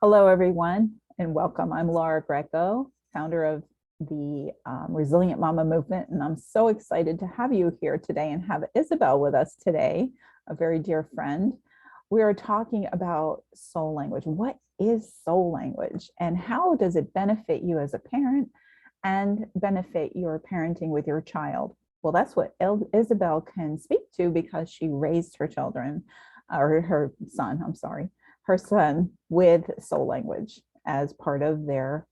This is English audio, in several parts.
Hello, everyone, and welcome. I'm Laura Greco, founder of the Resilient Mama Movement, and I'm so excited to have you here today and have Isabel with us today, a very dear friend. We are talking about soul language. What is soul language, and how does it benefit you as a parent and benefit your parenting with your child? Well, that's what Isabel can speak to because she raised her children, or her son, I'm sorry, her son with soul language as part of their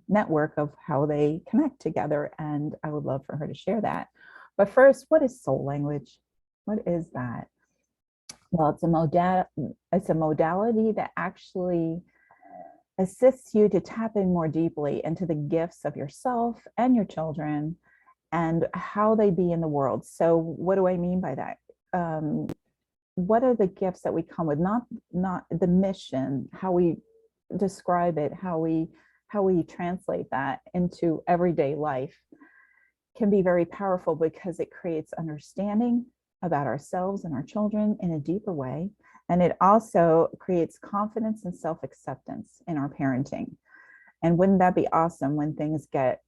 network of how they connect together. And I would love for her to share that. But first, what is soul language? What is that? Well, it's a modality that actually assists you to tap in more deeply into the gifts of yourself and your children and how they be in the world. So what do I mean by that? What are the gifts that we come with, not the mission, how we describe it, how we translate that into everyday life can be very powerful because it creates understanding about ourselves and our children in a deeper way. And it also creates confidence and self-acceptance in our parenting. And wouldn't that be awesome when things get,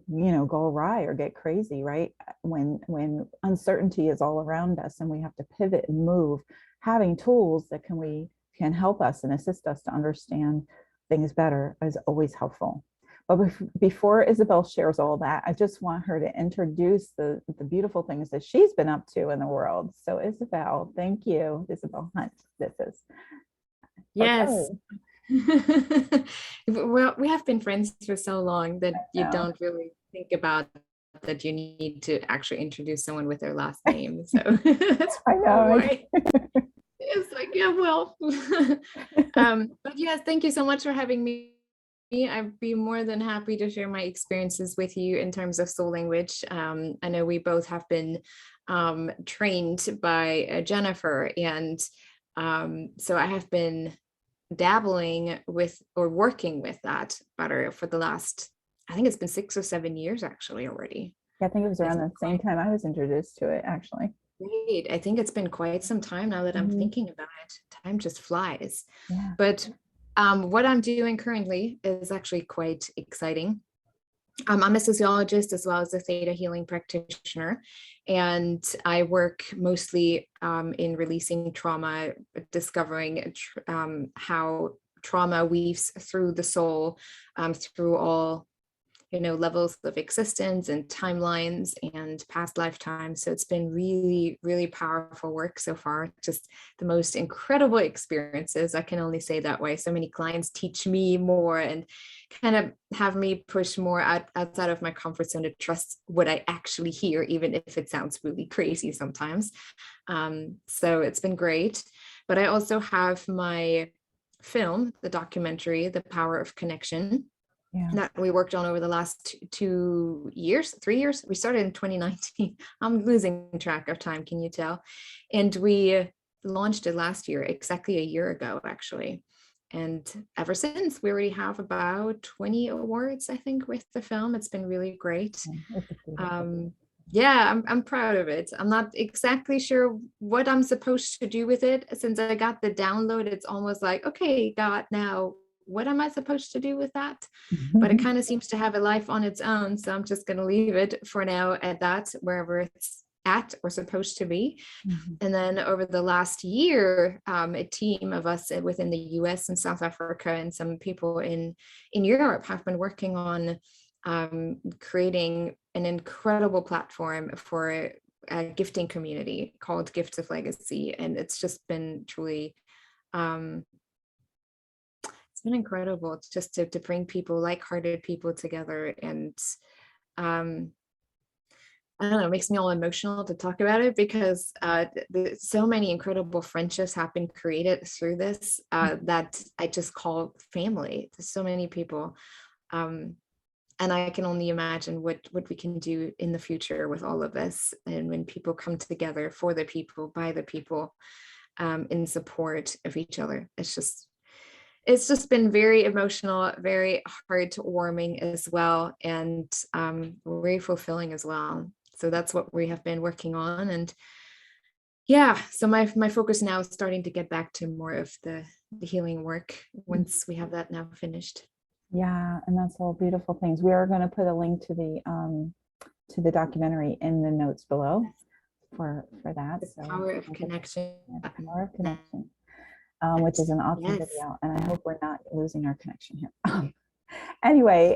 go awry or get crazy, right? When uncertainty is all around us and we have to pivot and move, having tools that can help us and assist us to understand things better is always helpful. But before Isabel shares all that, I just want her to introduce the beautiful things that she's been up to in the world. So Isabel, thank you. Isabel Hunt, this is. Yes. Okay. Well, we have been friends for so long that you don't really think about that you need to actually introduce someone with their last name. So that's I know. why it's like, yeah, well. But yes, thank you so much for having me. I'd be more than happy to share my experiences with you in terms of soul language. I know we both have been trained by Jennifer, and so I have been dabbling with or working with that better for the last, I think it's been 6 or 7 years actually already. Yeah, I think it was around the same time I was introduced to it, actually. Great. I think it's been quite some time now that I'm thinking about it. Time just flies. Yeah. But what I'm doing currently is actually quite exciting. I'm a sociologist as well as a theta healing practitioner, and I work mostly in releasing trauma, discovering how trauma weaves through the soul, through all levels of existence and timelines and past lifetimes. So it's been really, really powerful work so far. Just the most incredible experiences. I can only say that way. So many clients teach me more and kind of have me push more outside of my comfort zone to trust what I actually hear, even if it sounds really crazy sometimes. So it's been great. But I also have my film, the documentary, The Power of Connection, that we worked on over the last 3 years. We started in 2019. I'm losing track of time, can you tell? And we launched it last year, exactly a year ago, actually. And ever since, we already have about 20 awards, I think, with the film. It's been really great. Yeah, I'm proud of it. I'm not exactly sure what I'm supposed to do with it. Since I got the download, it's almost like, okay, God, now what am I supposed to do with that? But it kind of seems to have a life on its own. So I'm just going to leave it for now at that, wherever it's at or supposed to be. And then over the last year, a team of us within the US and South Africa and some people in Europe have been working on creating an incredible platform for a gifting community called Gifts of Legacy. And it's just been truly been incredible. It's just to bring people, like-hearted people together. And I don't know, it makes me all emotional to talk about it because so many incredible friendships have been created through this that I just call family. There's so many people. And I can only imagine what we can do in the future with all of this. And when people come together for the people, by the people, in support of each other, it's just been very emotional, very heartwarming as well, and very fulfilling as well. So that's what we have been working on. And Yeah, so my focus now is starting to get back to more of the healing work once we have that now finished. Yeah, and that's all beautiful things. We are going to put a link to the documentary in the notes below for that. The So power of connection. the power of connection, which is an awesome Yes. video, and I hope we're not losing our connection here. Anyway,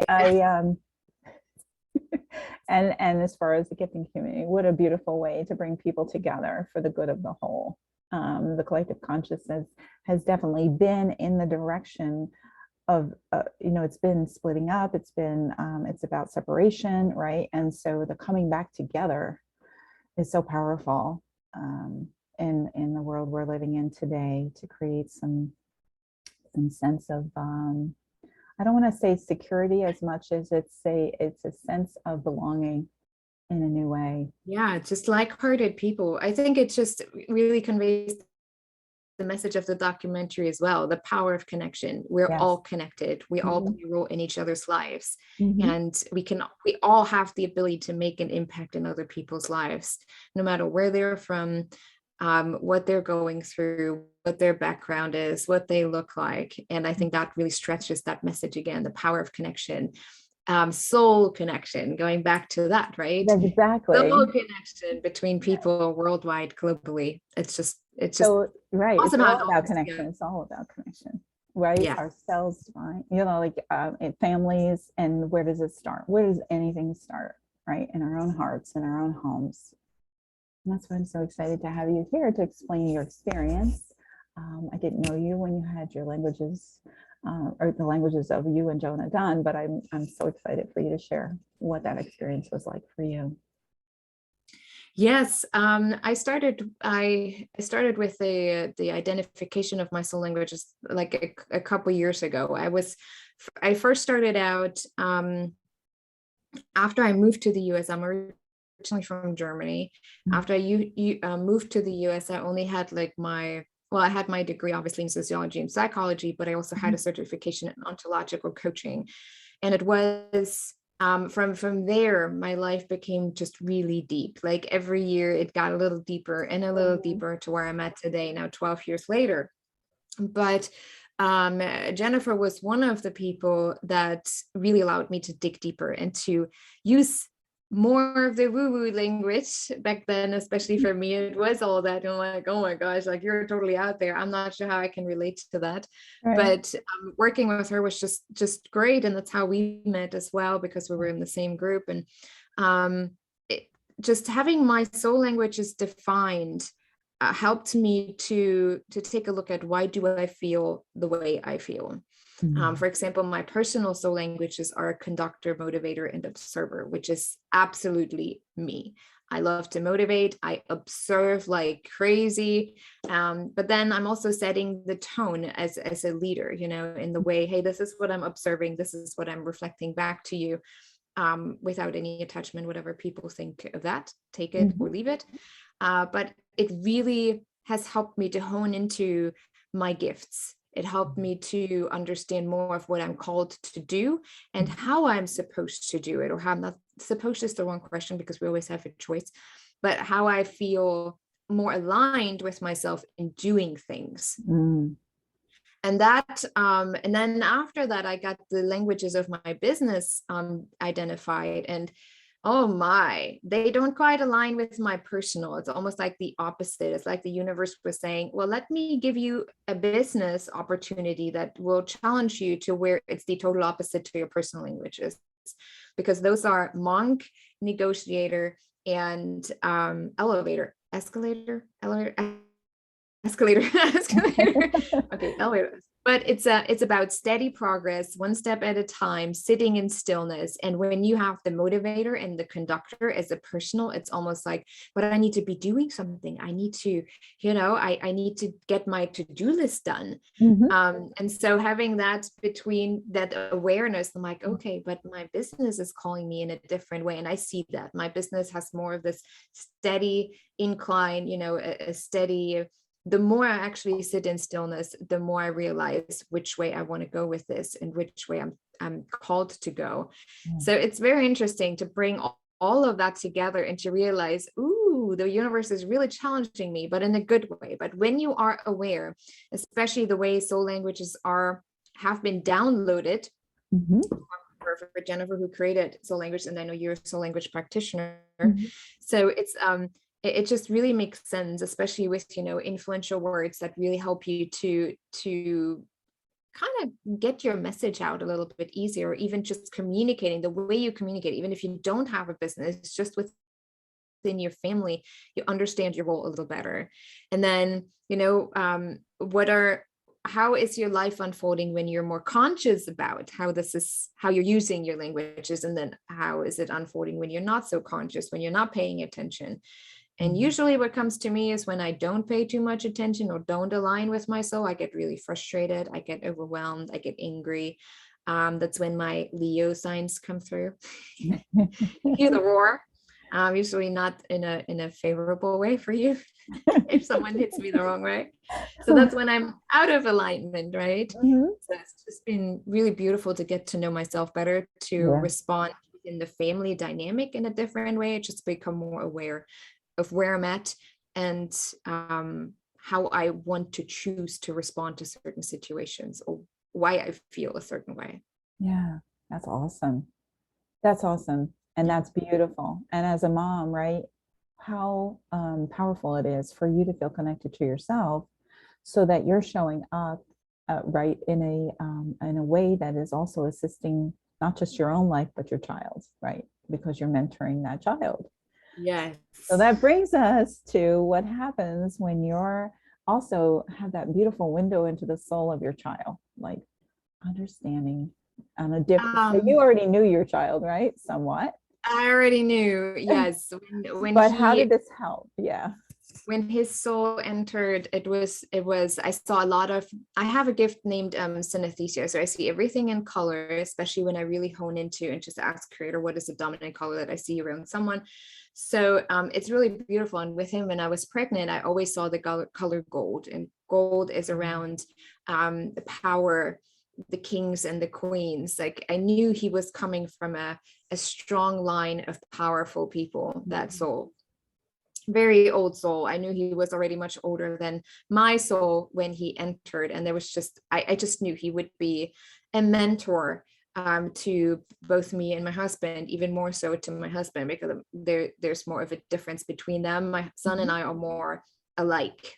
and as far as the gifting community, what a beautiful way to bring people together for the good of the whole. The collective consciousness has definitely been in the direction of, it's been splitting up. It's about separation, right? And so the coming back together is so powerful in the world we're living in today, to create some sense of, I don't want to say security as much as it's a sense of belonging in a new way. Yeah, just like-hearted people. I think it just really conveys the message of the documentary as well, the power of connection. We're Yes. all connected. We all Mhm. play a role in each other's lives. Mhm. And we all have the ability to make an impact in other people's lives, no matter where they're from, what they're going through, what their background is, what they look like. And I think that really stretches that message again, the power of connection. Soul connection, going back to that, right? Exactly. Soul connection between people worldwide, globally. It's just So, right, it's awesome how it all all about comes connection. together. It's all about connection, right? Yeah. Ourselves, right? Like in families, and where does it start? Where does anything start, right? In our own hearts, in our own homes. And that's why I'm so excited to have you here to explain your experience. I didn't know you when you had your languages, or the languages of you and Jonah done, but I'm so excited for you to share what that experience was like for you. Yes, I started with the identification of my soul languages like a couple years ago. I first started out after I moved to the US. I'm originally from Germany. After I moved to the US, I only had I had my degree obviously in sociology and psychology, but I also had a certification in ontological coaching. And it was from there, my life became just really deep. Like every year it got a little deeper and a little deeper to where I'm at today, now 12 years later. But Jennifer was one of the people that really allowed me to dig deeper and to use more of the woo-woo language. Back then, especially for me, it was all that. And I'm like, oh my gosh, like you're totally out there. I'm not sure how I can relate to that. Right. But working with her was just great. And that's how we met as well, because we were in the same group. And just having my soul languages defined helped me to take a look at, why do I feel the way I feel? For example, my personal soul languages are conductor, motivator, and observer, which is absolutely me. I love to motivate. I observe like crazy. But then I'm also setting the tone as a leader, in the way, hey, this is what I'm observing. This is what I'm reflecting back to you, without any attachment, whatever people think of that, take it or leave it. But it really has helped me to hone into my gifts. It helped me to understand more of what I'm called to do and how I'm supposed to do it, or how I'm not supposed is the wrong question, because we always have a choice, but how I feel more aligned with myself in doing things. And then after that, I got the languages of my business identified, and oh my, they don't quite align with my personal. It's almost like the opposite. It's like the universe was saying, well, let me give you a business opportunity that will challenge you to where it's the total opposite to your personal languages, because those are monk, negotiator, and escalator. Okay, elevator. But it's about steady progress, one step at a time, sitting in stillness. And when you have the motivator and the conductor as a personal, it's almost like, but I need to be doing something. I need to, I need to get my to-do list done. And so having that between that awareness, I'm like, okay, but my business is calling me in a different way. And I see that my business has more of this steady incline, a steady. The more I actually sit in stillness, the more I realize which way I want to go with this and which way I'm called to go. So it's very interesting to bring all of that together and to realize, ooh, ooh, the universe is really challenging me, but in a good way. But when you are aware, especially the way soul languages have been downloaded Mhm. for Jennifer, who created soul language, and I know you're a soul language practitioner. Mhm. So it just really makes sense, especially with, influential words that really help you to kind of get your message out a little bit easier, or even just communicating the way you communicate, even if you don't have a business, just within your family, you understand your role a little better. And then, how is your life unfolding when you're more conscious about how you're using your languages? And then how is it unfolding when you're not so conscious, when you're not paying attention? And usually what comes to me is when I don't pay too much attention or don't align with my soul, I get really frustrated, I get overwhelmed, I get angry. That's when my Leo signs come through. Hear the roar. Usually not in a favorable way for you if someone hits me the wrong way. So that's when I'm out of alignment, right? Mhm. So it's just been really beautiful to get to know myself better, to Yeah. respond in the family dynamic in a different way, just become more aware of where I'm at, and how I want to choose to respond to certain situations, or why I feel a certain way. Yeah, that's awesome. That's awesome. And Yeah. that's beautiful. And as a mom, right, how powerful it is for you to feel connected to yourself so that you're showing up right in a way that is also assisting not just your own life, but your child's, right? Because you're mentoring that child. Yes. So that brings us to what happens when you're also have that beautiful window into the soul of your child, like understanding on a different, so you already knew your child, right? Somewhat. I already knew, yes. But how did this help? Yeah. When his soul entered, it was I saw a lot of, I have a gift named synesthesia, so I see everything in color, especially when I really hone into and just ask creator, what is the dominant color that I see around someone? So it's really beautiful. And with him, when I was pregnant, I always saw the color gold, and gold is around the power, the kings and the queens. Like I knew he was coming from a strong line of powerful people, that soul. Very old soul. I knew he was already much older than my soul when he entered. And there was just, I just knew he would be a mentor to both me and my husband, even more so to my husband, because there's more of a difference between them. My son and I are more alike.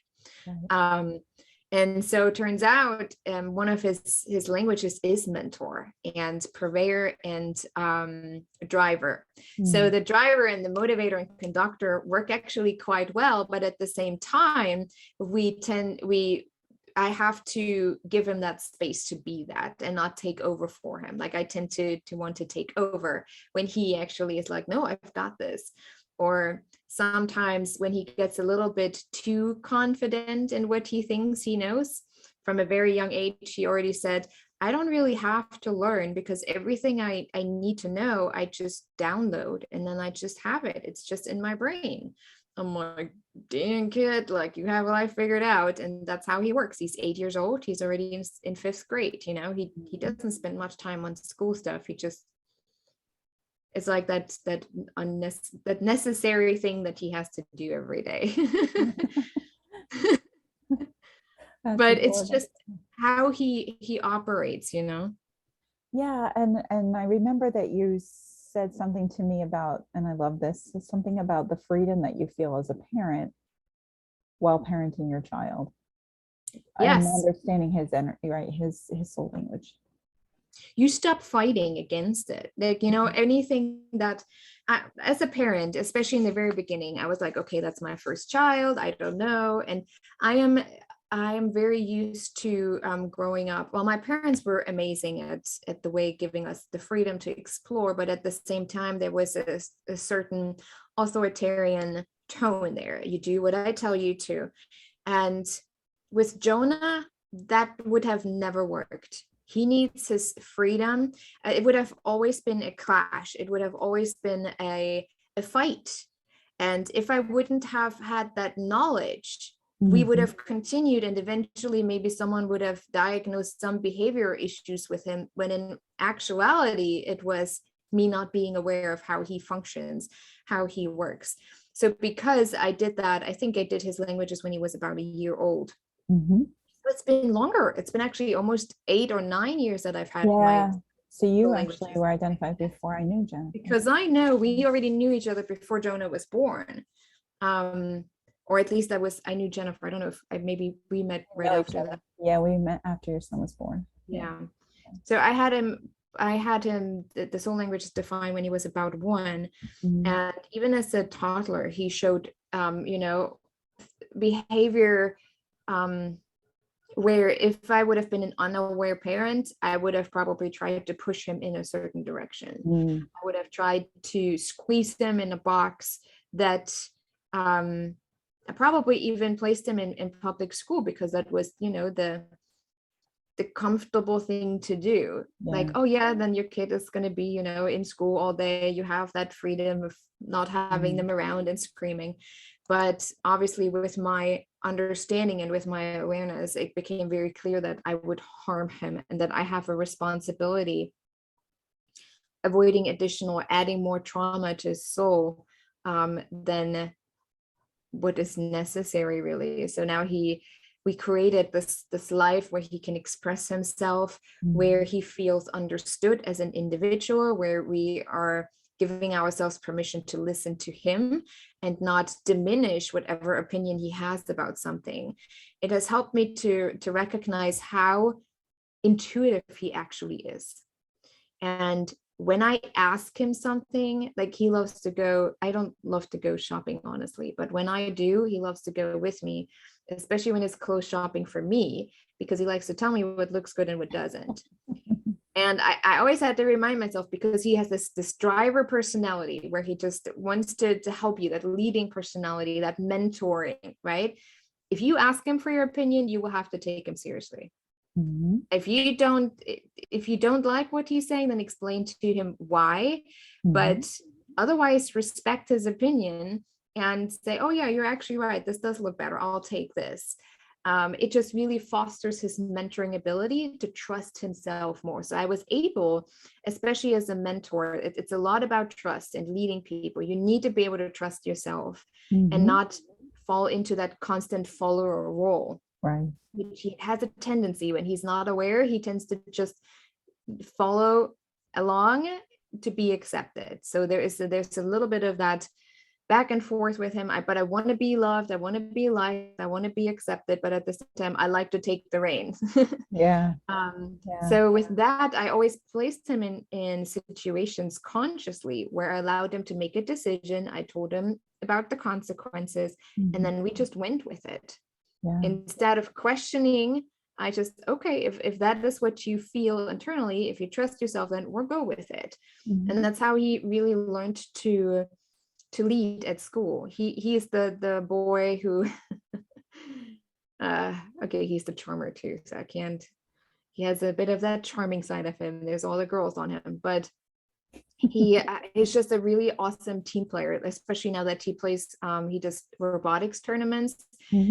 And so it turns out one of his languages is mentor and purveyor and driver. So the driver and the motivator and conductor work actually quite well, but at the same time, I have to give him that space to be that and not take over for him. Like I tend to want to take over when he actually is like, no, I've got this. Or sometimes when he gets a little bit too confident in what he thinks he knows, from a very young age, he already said, I don't really have to learn, because everything I need to know, I just download and then I just have it. It's just in my brain. I'm like, dang kid, like you have life figured out. And that's how he works. He's 8 years old. He's already in fifth grade. He doesn't spend much time on school stuff. He just, it's like that necessary thing that he has to do every day. But it's just how he operates. Yeah, and I remember that you said something to me about, and I love this, something about the freedom that you feel as a parent while parenting your child. Yes. And understanding his energy, right? His soul language. You stop fighting against it. Like, anything that as a parent, especially in the very beginning, I was like, okay, that's my first child. I don't know. And I am very used to growing up. Well, my parents were amazing at the way giving us the freedom to explore, but at the same time, there was a certain authoritarian tone there. You do what I tell you to. And with Jonah, that would have never worked. He needs his freedom. It would have always been a clash. It would have always been a fight. And if I wouldn't have had that knowledge, we would have continued, and eventually maybe someone would have diagnosed some behavior issues with him, when in actuality, it was me not being aware of how he functions, how he works. So because I did that, I think I did his languages when he was about a year old. Mhm. It's been longer. It's been actually almost 8 or 9 years that I've had my Yeah. So you actually languages. were identified before I knew Jennifer. Because I know we already knew each other before Jonah was born. Or at least I knew Jennifer. I don't know if maybe we met right after that. Yeah, we met after your son was born. Yeah. So I had him, the soul language is defined when he was about 1. Mhm. And even as a toddler, he showed, behavior, where if I would have been an unaware parent, I would have probably tried to push him in a certain direction. Mm. I would have tried to squeeze him in a box that, I probably even placed him in public school, because that was, the comfortable thing to do. Yeah. Like, oh yeah, then your kid is going to be, in school all day. You have that freedom of not having them around and screaming. But obviously with my understanding and with my awareness, it became very clear that I would harm him, and that I have a responsibility avoiding additional, adding more trauma to his soul, than what is necessary, really. So now we created this life where he can express himself, where he feels understood as an individual, where we are giving ourselves permission to listen to him and not diminish whatever opinion he has about something. It has helped me to recognize how intuitive he actually is. And when I ask him something, like he loves to go, I don't love to go shopping, honestly, but when I do, he loves to go with me, especially when it's clothes shopping for me, because he likes to tell me what looks good and what doesn't. And I always had to remind myself, because he has this driver personality where he just wants to help you, that leading personality, that mentoring, right? If you ask him for your opinion, you will have to take him seriously. Mm-hmm. If you don't like what he's saying, then explain to him why. Mm-hmm. But otherwise, respect his opinion and say, oh yeah, you're actually right, this does look better, I'll take this. It just really fosters his mentoring ability to trust himself more. So I was able, especially as a mentor, it's a lot about trust and leading people. You need to be able to trust yourself and not fall into that constant follower role. Right. Which he has a tendency, when he's not aware, he tends to just follow along to be accepted. So there's a little bit of that back and forth with him. But I want to be loved, I want to be liked, I want to be accepted, but at the same time I like to take the reins. Yeah. So with that, I always placed him in situations consciously where I allowed him to make a decision. I told him about the consequences, and then we just went with it. Instead of questioning, I just, okay, if that is what you feel internally, if you trust yourself, then we'll go with it. And that's how he really learned to lead at school. He's the boy who okay, he's the charmer too, so I can't, he has a bit of that charming side of him. There's all the girls on him, but he is just a really awesome team player, especially now that he does robotics tournaments.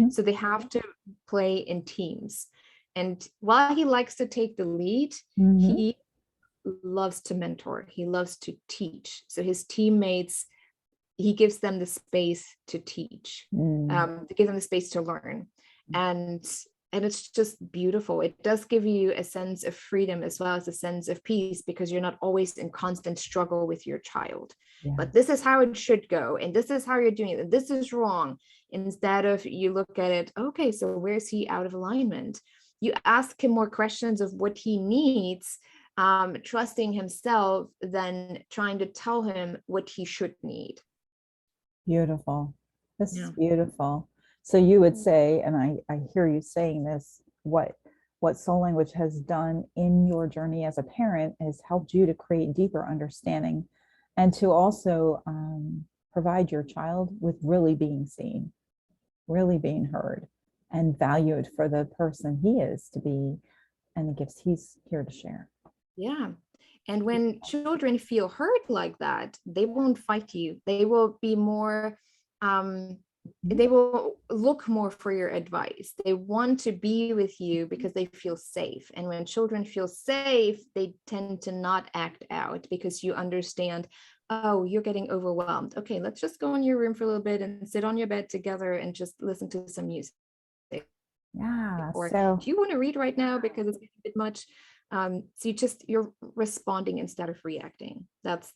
So they have to play in teams. And while he likes to take the lead, he loves to mentor. He loves to teach. So his teammates, he gives them the space to teach, to give them the space to learn. And it's just beautiful. It does give you a sense of freedom as well as a sense of peace, because you're not always in constant struggle with your child. But this is how it should go, and this is how you're doing it, and this is wrong. Instead of, you look at it, okay, so where's he out of alignment? You ask him more questions of what he needs, trusting himself, than trying to tell him what he should need. Beautiful. This is beautiful. So you would say, and I hear you saying this, what soul language has done in your journey as a parent has helped you to create deeper understanding, and to also provide your child with really being seen, really being heard, and valued for the person he is to be, and the gifts he's here to share. Yeah. And when children feel heard like that, they won't fight you. They will be more, they will look more for your advice. They want to be with you because they feel safe. And when children feel safe, they tend to not act out, because you understand, oh, you're getting overwhelmed. Okay, let's just go in your room for a little bit and sit on your bed together and just listen to some music. Yeah. Or So do you want to read right now because it's a bit much? So you're responding instead of reacting. That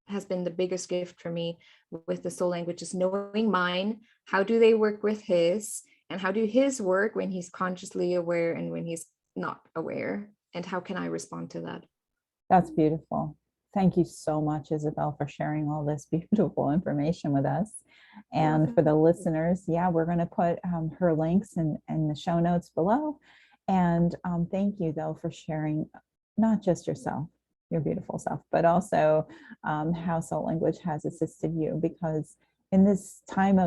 has been the biggest gift for me with the soul language, is knowing mine. How do they work with his, and how do his work when he's consciously aware and when he's not aware, and how can I respond to that? that's beautiful. Thank you so much, Isabel, for sharing all this beautiful information with us. You're And for the welcome. listeners, yeah, we're going to put her links in the show notes below. And thank you, though, for sharing not just yourself, your beautiful self, but also how soul language has assisted you. Because in this time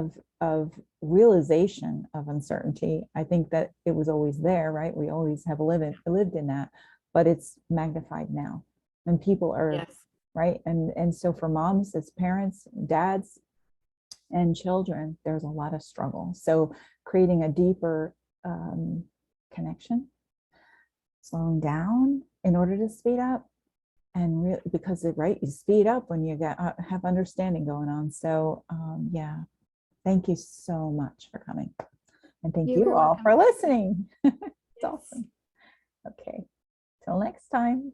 of realization of uncertainty, I think that it was always there, right? We always have lived in that, but it's magnified now. And people are Yes. right. And so for moms, as parents, dads, and children, there's a lot of struggle. So creating a deeper connection, slowing down in order to speed up, and because right, you speed up when you get have understanding going on. So yeah, thank you so much for coming, and thank you You're all for welcome. listening. It's Yes. awesome. Okay, till next time.